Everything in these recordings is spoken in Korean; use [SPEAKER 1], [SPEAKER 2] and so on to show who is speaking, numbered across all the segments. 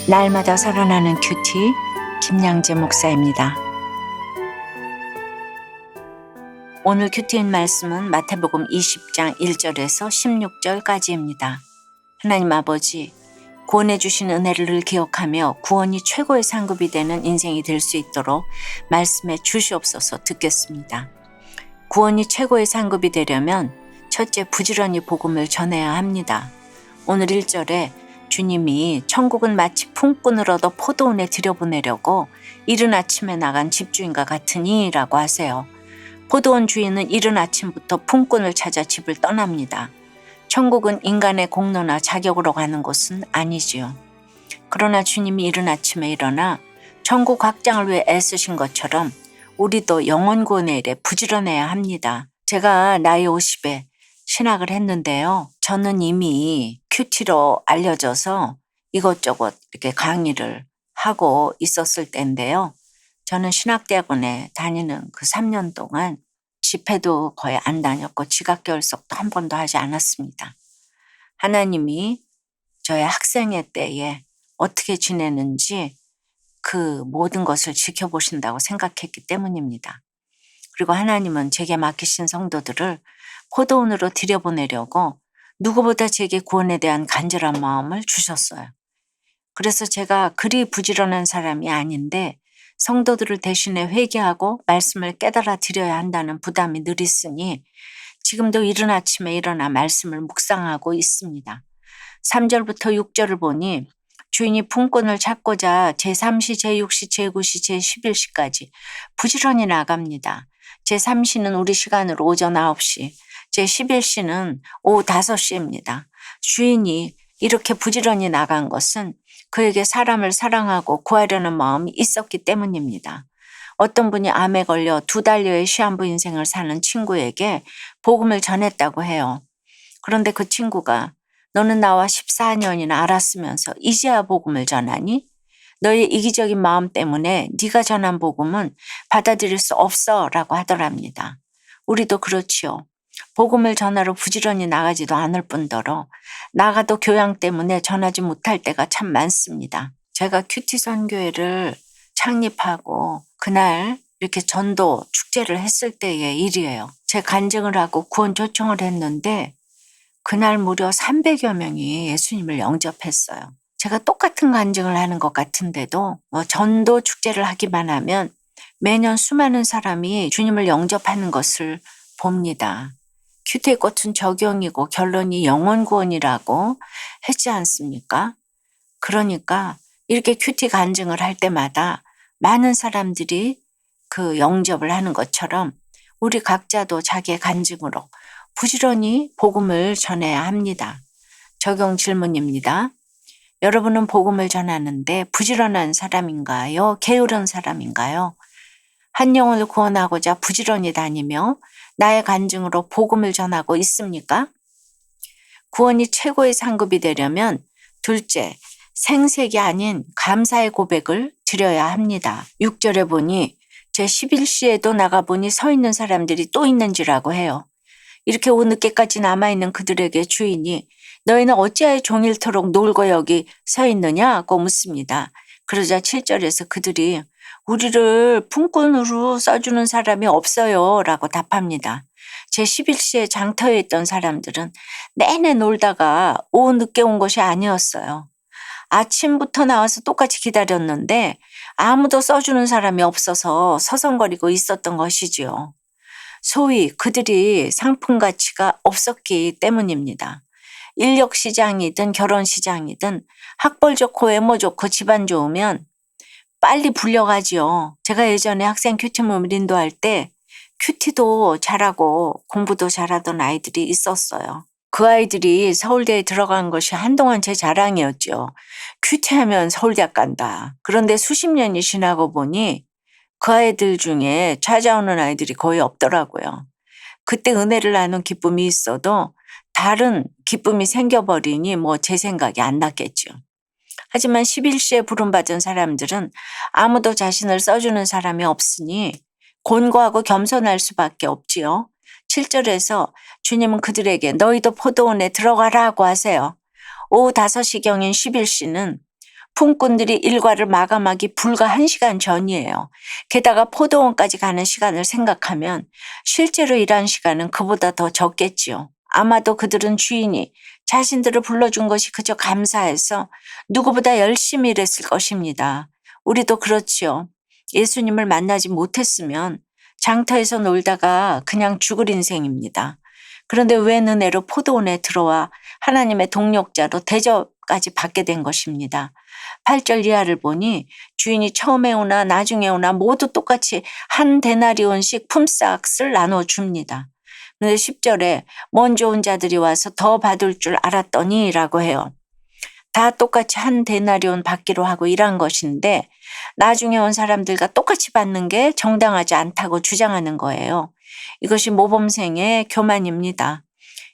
[SPEAKER 1] 날마다 살아나는 큐티 김양재 목사입니다. 오늘 큐티인 말씀은 마태복음 20장 1절에서 16절까지입니다. 하나님 아버지, 구원해 주신 은혜를 늘 기억하며 구원이 최고의 상급이 되는 인생이 될 수 있도록 말씀해 주시옵소서. 듣겠습니다. 구원이 최고의 상급이 되려면 첫째, 부지런히 복음을 전해야 합니다. 오늘 1절에 주님이 천국은 마치 품꾼을 얻어 포도원에 들여보내려고 이른 아침에 나간 집주인과 같으니 라고 하세요. 포도원 주인은 이른 아침부터 품꾼을 찾아 집을 떠납니다. 천국은 인간의 공로나 자격으로 가는 곳은 아니지요. 그러나 주님이 이른 아침에 일어나 천국 확장을 위해 애쓰신 것처럼 우리도 영혼 구원의 일에 부지런해야 합니다. 제가 나이 50에 신학을 했는데요. 저는 이미 큐티로 알려져서 이것저것 이렇게 강의를 하고 있었을 때인데요. 저는 신학대학원에 다니는 그 3년 동안 집회도 거의 안 다녔고 지각결석도 한 번도 하지 않았습니다. 하나님이 저의 학생의 때에 어떻게 지내는지 그 모든 것을 지켜보신다고 생각했기 때문입니다. 그리고 하나님은 제게 맡기신 성도들을 포도원으로 들여보내려고 누구보다 제게 구원에 대한 간절한 마음을 주셨어요. 그래서 제가 그리 부지런한 사람이 아닌데 성도들을 대신해 회개하고 말씀을 깨달아 드려야 한다는 부담이 늘 있으니 지금도 이른 아침에 일어나 말씀을 묵상하고 있습니다. 3절부터 6절을 보니 주인이 품꾼을 찾고자 제3시, 제6시, 제9시, 제11시까지 부지런히 나갑니다. 제3시는 우리 시간으로 오전 9시, 제11시는 오후 5시입니다. 주인이 이렇게 부지런히 나간 것은 그에게 사람을 사랑하고 구하려는 마음이 있었기 때문입니다. 어떤 분이 암에 걸려 2달여의 시한부 인생을 사는 친구에게 복음을 전했다고 해요. 그런데 그 친구가 너는 나와 14년이나 알았으면서 이제야 복음을 전하니? 너의 이기적인 마음 때문에 네가 전한 복음은 받아들일 수 없어 라고 하더랍니다. 우리도 그렇지요. 복음을 전하러 부지런히 나가지도 않을 뿐더러 나가도 교양 때문에 전하지 못할 때가 참 많습니다. 제가 큐티 선교회를 창립하고 그날 이렇게 전도 축제를 했을 때의 일이에요. 제 간증을 하고 구원 초청을 했는데 그날 무려 300여 명이 예수님을 영접했어요. 제가 똑같은 간증을 하는 것 같은데도 전도 축제를 하기만 하면 매년 수많은 사람이 주님을 영접하는 것을 봅니다. 큐티의 꽃은 적용이고 결론이 영혼 구원이라고 했지 않습니까? 그러니까 이렇게 큐티 간증을 할 때마다 많은 사람들이 그 영접을 하는 것처럼 우리 각자도 자기의 간증으로 부지런히 복음을 전해야 합니다. 적용 질문입니다. 여러분은 복음을 전하는데 부지런한 사람인가요? 게으른 사람인가요? 한 영혼을 구원하고자 부지런히 다니며 나의 간증으로 복음을 전하고 있습니까? 구원이 최고의 상급이 되려면 둘째, 생색이 아닌 감사의 고백을 드려야 합니다. 6절에 보니 제 11시에도 나가보니 서 있는 사람들이 또 있는지라고 해요. 이렇게 오후 늦게까지 남아있는 그들에게 주인이 너희는 어찌하여 종일토록 놀고 여기 서 있느냐고 묻습니다. 그러자 7절에서 그들이 우리를 품꾼으로 써주는 사람이 없어요 라고 답합니다. 제11시에 장터에 있던 사람들은 내내 놀다가 오후 늦게 온 것이 아니었어요. 아침부터 나와서 똑같이 기다렸는데 아무도 써주는 사람이 없어서 서성거리고 있었던 것이지요. 소위 그들이 상품 가치가 없었기 때문입니다. 인력 시장이든 결혼 시장이든 학벌 좋고 외모 좋고 집안 좋으면 빨리 불려가지요. 제가 예전에 학생 큐티 모임을 인도할 때 큐티도 잘하고 공부도 잘하던 아이들이 있었어요. 그 아이들이 서울대에 들어간 것이 한동안 제 자랑이었죠. 큐티하면 서울대학 간다. 그런데 수십 년이 지나고 보니 그 아이들 중에 찾아오는 아이들이 거의 없더라고요. 그때 은혜를 나눈 기쁨이 있어도 다른 기쁨이 생겨버리니 제 생각이 안 났겠죠. 하지만 11시에 부름받은 사람들은 아무도 자신을 써주는 사람이 없으니 곤고하고 겸손할 수밖에 없지요. 7절에서 주님은 그들에게 너희도 포도원에 들어가라고 하세요. 오후 5시경인 11시는 품꾼들이 일과를 마감하기 불과 1시간 전이에요. 게다가 포도원까지 가는 시간을 생각하면 실제로 일한 시간은 그보다 더 적겠지요. 아마도 그들은 주인이 자신들을 불러준 것이 그저 감사해서 누구보다 열심히 일했을 것입니다. 우리도 그렇지요. 예수님을 만나지 못했으면 장터에서 놀다가 그냥 죽을 인생입니다. 그런데 웬 은혜로 포도원에 들어와 하나님의 동력자로 대접까지 받게 된 것입니다. 8절 이하를 보니 주인이 처음에 오나 나중에 오나 모두 똑같이 한 데나리온씩 품삯을 나눠줍니다. 그런데 10절에 먼저 온 자들이 와서 더 받을 줄 알았더니 라고 해요. 다 똑같이 한 데나리온 받기로 하고 일한 것인데 나중에 온 사람들과 똑같이 받는 게 정당하지 않다고 주장하는 거예요. 이것이 모범생의 교만입니다.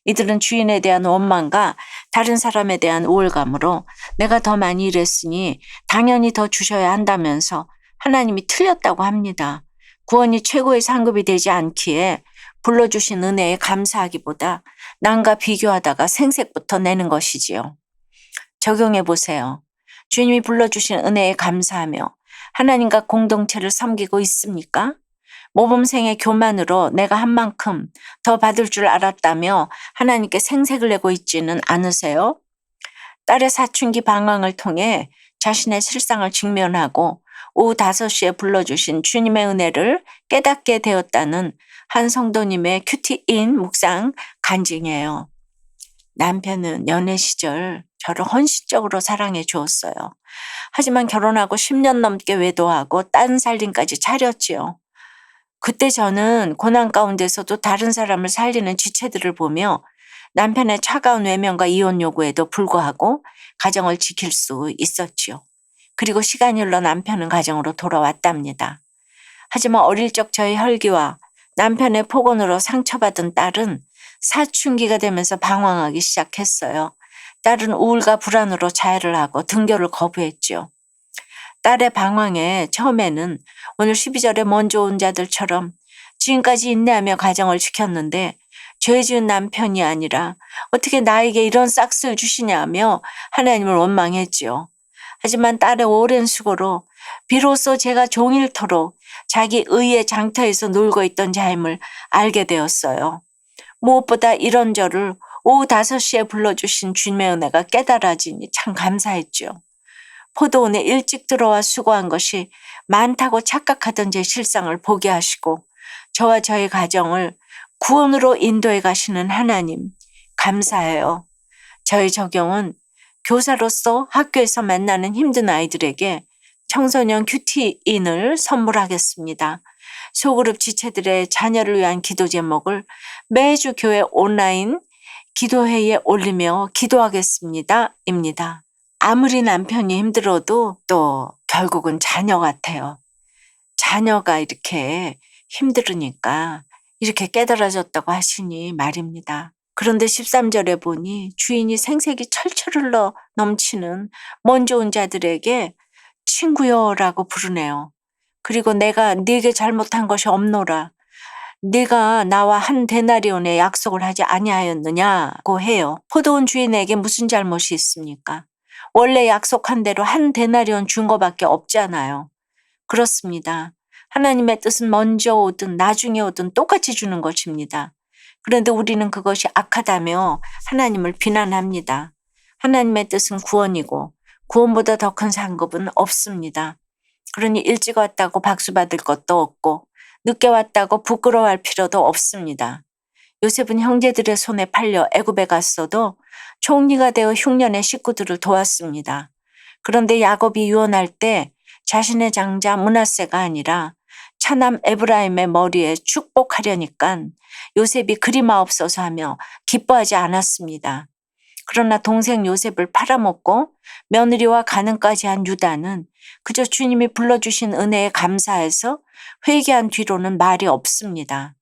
[SPEAKER 1] 이들은 주인에 대한 원망과 다른 사람에 대한 우월감으로 내가 더 많이 일했으니 당연히 더 주셔야 한다면서 하나님이 틀렸다고 합니다. 구원이 최고의 상급이 되지 않기에 불러주신 은혜에 감사하기보다 남과 비교하다가 생색부터 내는 것이지요. 적용해 보세요. 주님이 불러주신 은혜에 감사하며 하나님과 공동체를 섬기고 있습니까? 모범생의 교만으로 내가 한 만큼 더 받을 줄 알았다며 하나님께 생색을 내고 있지는 않으세요? 딸의 사춘기 방황을 통해 자신의 실상을 직면하고 오후 5시에 불러주신 주님의 은혜를 깨닫게 되었다는 한 성도님의 큐티인 묵상 간증이에요. 남편은 연애 시절 저를 헌신적으로 사랑해 주었어요. 하지만 결혼하고 10년 넘게 외도하고 딴 살림까지 차렸지요. 그때 저는 고난 가운데서도 다른 사람을 살리는 지체들을 보며 남편의 차가운 외면과 이혼 요구에도 불구하고 가정을 지킬 수 있었지요. 그리고 시간이 흘러 남편은 가정으로 돌아왔답니다. 하지만 어릴 적 저의 혈기와 남편의 폭언으로 상처받은 딸은 사춘기가 되면서 방황하기 시작했어요. 딸은 우울과 불안으로 자해를 하고 등교를 거부했지요. 딸의 방황에 처음에는 오늘 12절에 먼저 온 자들처럼 지금까지 인내하며 가정을 지켰는데 죄 지은 남편이 아니라 어떻게 나에게 이런 싹스를 주시냐며 하나님을 원망했지요. 하지만 딸의 오랜 수고로 비로소 제가 종일토록 자기 의의 장터에서 놀고 있던 자임을 알게 되었어요. 무엇보다 이런 저를 오후 5시에 불러주신 주님의 은혜가 깨달아지니 참 감사했죠. 포도원에 일찍 들어와 수고한 것이 많다고 착각하던 제 실상을 보게 하시고 저와 저의 가정을 구원으로 인도해 가시는 하나님 감사해요. 저의 적용은 교사로서 학교에서 만나는 힘든 아이들에게 청소년 큐티인을 선물하겠습니다. 소그룹 지체들의 자녀를 위한 기도 제목을 매주 교회 온라인 기도회에 올리며 기도하겠습니다. 입니다. 아무리 남편이 힘들어도 또 결국은 자녀 같아요. 자녀가 이렇게 힘들으니까 이렇게 깨달아졌다고 하시니 말입니다. 그런데 13절에 보니 주인이 생색이 철철 흘러 넘치는 먼저 온 자들에게 친구여라고 부르네요. 그리고 내가 네게 잘못한 것이 없노라. 네가 나와 한 데나리온의 약속을 하지 아니하였느냐고 해요. 포도원 주인에게 무슨 잘못이 있습니까? 원래 약속한 대로 한 데나리온 준 거밖에 없잖아요. 그렇습니다. 하나님의 뜻은 먼저 오든 나중에 오든 똑같이 주는 것입니다. 그런데 우리는 그것이 악하다며 하나님을 비난합니다. 하나님의 뜻은 구원이고 구원보다 더 큰 상급은 없습니다. 그러니 일찍 왔다고 박수 받을 것도 없고 늦게 왔다고 부끄러워할 필요도 없습니다. 요셉은 형제들의 손에 팔려 애굽에 갔어도 총리가 되어 흉년의 식구들을 도왔습니다. 그런데 야곱이 유언할 때 자신의 장자 므낫세가 아니라 차남 에브라임의 머리에 축복하려니까 요셉이 그리마옵소서 하며 기뻐하지 않았습니다. 그러나 동생 요셉을 팔아먹고 며느리와 가능까지 한 유다는 그저 주님이 불러주신 은혜에 감사해서 회개한 뒤로는 말이 없습니다.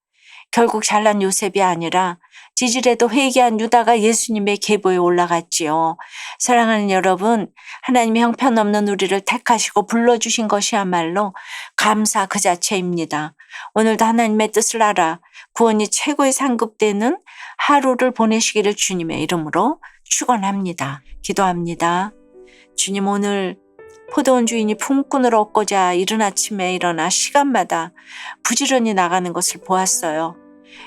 [SPEAKER 1] 결국 잘난 요셉이 아니라 지질에도 회개한 유다가 예수님의 계보에 올라갔지요. 사랑하는 여러분, 하나님의 형편없는 우리를 택하시고 불러주신 것이야말로 감사 그 자체입니다. 오늘도 하나님의 뜻을 알아 구원이 최고의 상급되는 하루를 보내시기를 주님의 이름으로 축원합니다. 기도합니다. 주님, 오늘 포도원 주인이 품꾼을 얻고자 이른 아침에 일어나 시간마다 부지런히 나가는 것을 보았어요.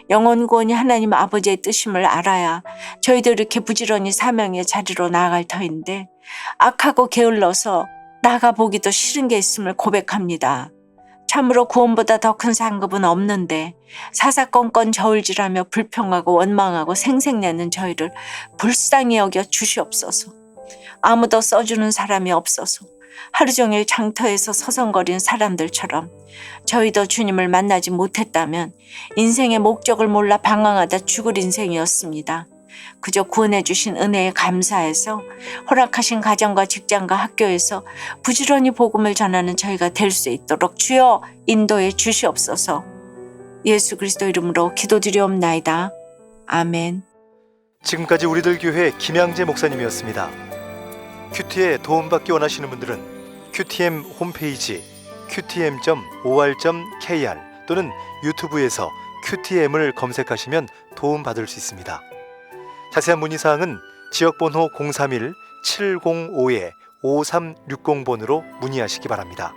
[SPEAKER 1] 영혼 구원이 하나님 아버지의 뜻임을 알아야 저희도 이렇게 부지런히 사명의 자리로 나아갈 터인데 악하고 게을러서 나가보기도 싫은 게 있음을 고백합니다. 참으로 구원보다 더 큰 상급은 없는데 사사건건 저울질하며 불평하고 원망하고 생색내는 저희를 불쌍히 여겨 주시옵소서. 아무도 써주는 사람이 없어서 하루 종일 장터에서 서성거린 사람들처럼 저희도 주님을 만나지 못했다면 인생의 목적을 몰라 방황하다 죽을 인생이었습니다. 그저 구원해 주신 은혜에 감사해서 허락하신 가정과 직장과 학교에서 부지런히 복음을 전하는 저희가 될 수 있도록 주여 인도해 주시옵소서. 예수 그리스도 이름으로 기도드리옵나이다. 아멘.
[SPEAKER 2] 지금까지 우리들 교회 김양재 목사님이었습니다. 큐티에 도움받기 원하시는 분들은 QTM 홈페이지 qtm.or.kr 또는 유튜브에서 QTM을 검색하시면 도움받을 수 있습니다. 자세한 문의사항은 지역번호 031-705-5360번으로 문의하시기 바랍니다.